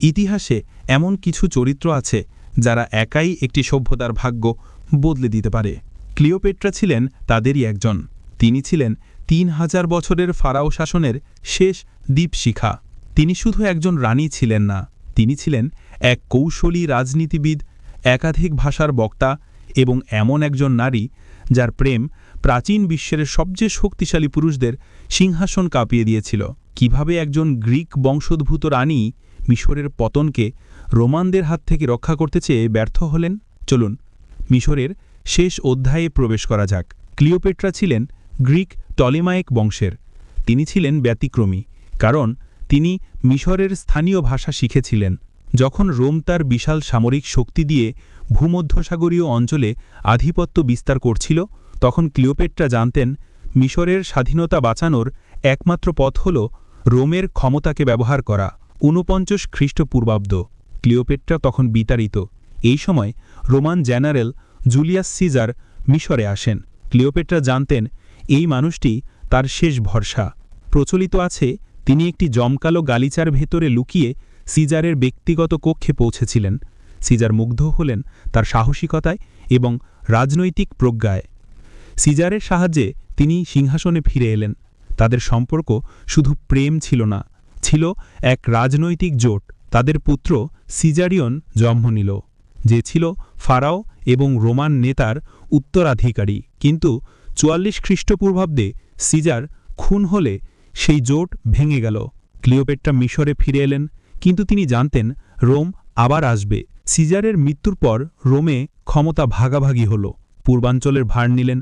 ইতিহাসে এমন কিছু চরিত্র আছে যারা একাই একটি সভ্যতার ভাগ্য বদলে দিতে পারে। ক্লিওপেট্রা ছিলেন তাদেরই একজন। তিনি ছিলেন ৩,০০০ বছরের ফারাও শাসনের শেষ দীপশিখা। তিনি শুধু একজন রানী ছিলেন না, তিনি ছিলেন এক কৌশলী রাজনীতিবিদ, একাধিক ভাষার বক্তা এবং এমন একজন নারী যার প্রেম প্রাচীন বিশ্বের সবচেয়ে শক্তিশালী পুরুষদের সিংহাসন কাঁপিয়ে দিয়েছিল। কিভাবে একজন গ্রিক বংশোদ্ভূত রানী মিশরের পতনকে রোমানদের হাত থেকে রক্ষা করতে চেয়ে ব্যর্থ হলেন? চলুন মিশরের শেষ অধ্যায়ে প্রবেশ করা যাক। ক্লিওপেট্রা ছিলেন গ্রিক টলেমাইক বংশের। তিনি ছিলেন ব্যতিক্রমী, কারণ তিনি মিশরের স্থানীয় ভাষা শিখেছিলেন। যখন রোম তার বিশাল সামরিক শক্তি দিয়ে ভূমধ্যসাগরীয় অঞ্চলে আধিপত্য বিস্তার করছিল, তখন ক্লিওপেট্রা জানতেন মিশরের স্বাধীনতা বাঁচানোর একমাত্র পথ হল রোমের ক্ষমতাকে ব্যবহার করা। ৪৯ খ্রিস্টপূর্বাব্দ। ক্লিওপেট্রা তখন বিতাড়িত। এই সময় রোমান জেনারেল জুলিয়াস সিজার মিশরে আসেন। ক্লিওপেট্রা জানতেন এই মানুষটি তার শেষ ভরসা। প্রচলিত আছে তিনি একটি জমকালো গালিচার ভেতরে লুকিয়ে সিজারের ব্যক্তিগত কক্ষে পৌঁছেছিলেন। সিজার মুগ্ধ হলেন তার সাহসিকতায় এবং রাজনৈতিক প্রজ্ঞায়। সিজারের সাহায্যে তিনি সিংহাসনে ফিরে এলেন। তাদের সম্পর্ক শুধু প্রেম ছিল না, ছিল এক রাজনৈতিক জোট। তাদের পুত্র সিজারিয়ন জন্ম নিল, যে ছিল ফারাও এবং রোমান নেতার উত্তরাধিকারী। কিন্তু ৪৪ খ্রিস্টপূর্বাব্দে সিজার খুন হলে সেই জোট ভেঙে গেল। ক্লিওপেট্রা মিশরে ফিরে এলেন, কিন্তু তিনি জানতেন রোম আবার আসবে। সিজারের মৃত্যুর পর রোমে ক্ষমতা ভাগাভাগি হল। পূর্বাঞ্চলের ভার নিলেন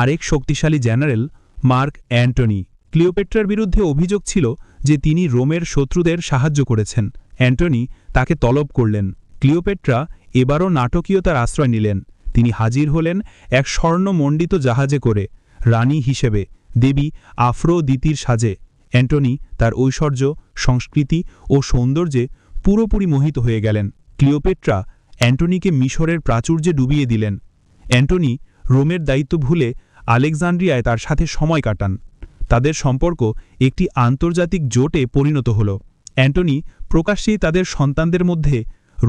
আরেক শক্তিশালী জেনারেল মার্ক অ্যান্টনি। ক্লিওপেট্রার বিরুদ্ধে অভিযোগ ছিল যে তিনি রোমের শত্রুদের সাহায্য করেছেন। অ্যান্টনি তাকে তলব করলেন। ক্লিওপেট্রা এবারও নাটকীয়তার আশ্রয় নিলেন। তিনি হাজির হলেন এক স্বর্ণমণ্ডিত জাহাজে করে, রানী হিসেবে, দেবী আফ্রোদিতির সাজে। অ্যান্টনি তার ঐশ্বর্য, সংস্কৃতি ও সৌন্দর্যে পুরোপুরি মোহিত হয়ে গেলেন। ক্লিওপেট্রা অ্যান্টনিকে মিশরের প্রাচুর্যে ডুবিয়ে দিলেন। অ্যান্টনি রোমের দায়িত্ব ভুলে আলেকজান্দ্রিয়ায় তার সাথে সময় কাটান। তাদের সম্পর্ক একটি আন্তর্জাতিক জোটে পরিণত হল। অ্যান্টনি প্রকাশ্যেই তাদের সন্তানদের মধ্যে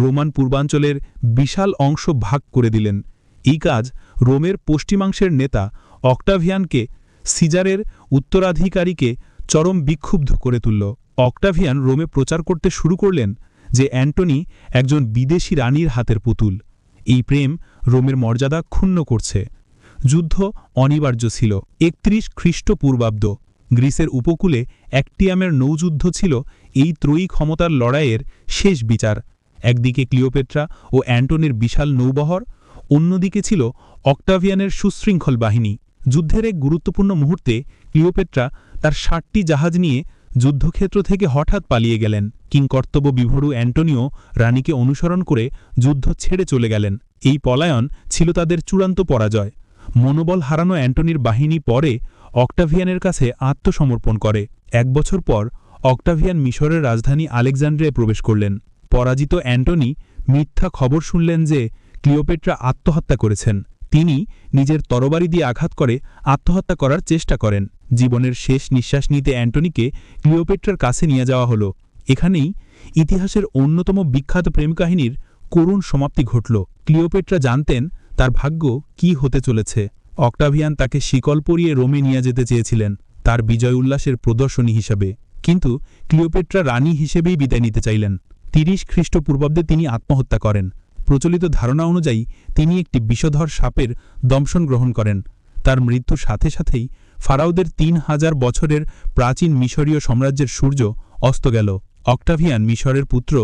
রোমান পূর্বাঞ্চলের বিশাল অংশ ভাগ করে দিলেন। এই কাজ রোমের পশ্চিমাংশের নেতা অক্টাভিয়ানকে, সিজারের উত্তরাধিকারীকে চরম বিক্ষুব্ধ করে তুলল। অক্টাভিয়ান রোমে প্রচার করতে শুরু করলেন যে অ্যান্টনি একজন বিদেশি রানীর হাতের পুতুল। এই প্রেম রোমের মর্যাদা ক্ষুণ্ণ করছে। যুদ্ধ অনিবার্য ছিল। ৩১ খ্রিস্টপূর্বাব্দ। গ্রিসের উপকূলে অ্যাক্টিয়ামের নৌযুদ্ধ ছিল এই ত্রয়ী ক্ষমতার লড়াইয়ের শেষ বিচার। একদিকে ক্লিওপেট্রা ও অ্যান্টনির বিশাল নৌবহর, অন্যদিকে ছিল অক্টাভিয়ানের সুশৃঙ্খল বাহিনী। যুদ্ধের এক গুরুত্বপূর্ণ মুহূর্তে ক্লিওপেট্রা তার ৬০টি জাহাজ নিয়ে যুদ্ধক্ষেত্র থেকে হঠাৎ পালিয়ে গেলেন। কিংকর্তব্য বিভোরু অ্যান্টনিও রানীকে অনুসরণ করে যুদ্ধ ছেড়ে চলে গেলেন। এই পলায়ন ছিল তাদের চূড়ান্ত পরাজয়। মনোবল হারানো অ্যান্টনির বাহিনী পরে অক্টাভিয়ানের কাছে আত্মসমর্পণ করে। ১ বছর পর অক্টাভিয়ান মিশরের রাজধানী আলেকজান্দ্রিয়ায় প্রবেশ করলেন। পরাজিত অ্যান্টনি মিথ্যা খবর শুনলেন যে ক্লিওপেট্রা আত্মহত্যা করেছেন। তিনি নিজের তরবারি দিয়ে আঘাত করে আত্মহত্যা করার চেষ্টা করেন। জীবনের শেষ নিঃশ্বাস নিতে অ্যান্টনিকে ক্লিওপেট্রার কাছে নিয়ে যাওয়া হল। এখানেই ইতিহাসের অন্যতম বিখ্যাত প্রেম কাহিনীর করুণ সমাপ্তি ঘটল। ক্লিওপেট্রা জানতেন তার ভাগ্য কি হতে চলেছে। অক্টাভিয়ান তাকে শিকল পরিয়ে রোমে নিয়ে যেতে চেয়েছিলেন, তার বিজয় উল্লাসের প্রদর্শনী হিসাবে। কিন্তু ক্লিওপেট্রা রানী হিসেবেই বিদায় নিতে চাইলেন। ৩০ খ্রিস্টপূর্বাব্দে তিনি আত্মহত্যা করেন। প্রচলিত ধারণা অনুযায়ী তিনি একটি বিষধর সাপের দংশন গ্রহণ করেন। তার মৃত্যুর সাথে সাথেই ফারাওদের ৩,০০০ বছরের প্রাচীন মিশরীয় সাম্রাজ্যের সূর্য অস্ত গেল। অক্টাভিয়ান মিশরের পুত্র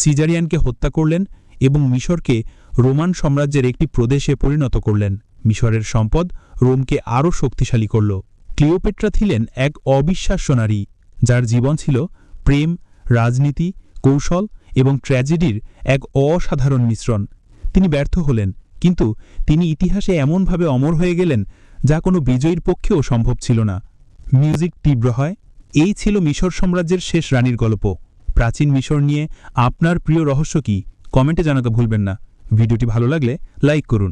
সিজারিয়ানকে হত্যা করলেন এবং মিশরকে রোমান সাম্রাজ্যের একটি প্রদেশে পরিণত করলেন। মিশরের সম্পদ রোমকে আরও শক্তিশালী করল। ক্লিওপেট্রা ছিলেন এক অবিশ্বাস্য নারী, যার জীবন ছিল প্রেম, রাজনীতি, কৌশল এবং ট্র্যাজেডির এক অসাধারণ মিশ্রণ। তিনি ব্যর্থ হলেন, কিন্তু তিনি ইতিহাসে এমনভাবে অমর হয়ে গেলেন যা কোনো বিজয়ীর পক্ষেও সম্ভব ছিল না। মিউজিক তীব্র হয়। এই ছিল মিশর সাম্রাজ্যের শেষ রানীর গল্প। প্রাচীন মিশর নিয়ে আপনার প্রিয় রহস্য কি? কমেন্টে জানাতে ভুলবেন না। ভিডিওটি ভালো লাগলে লাইক করুন।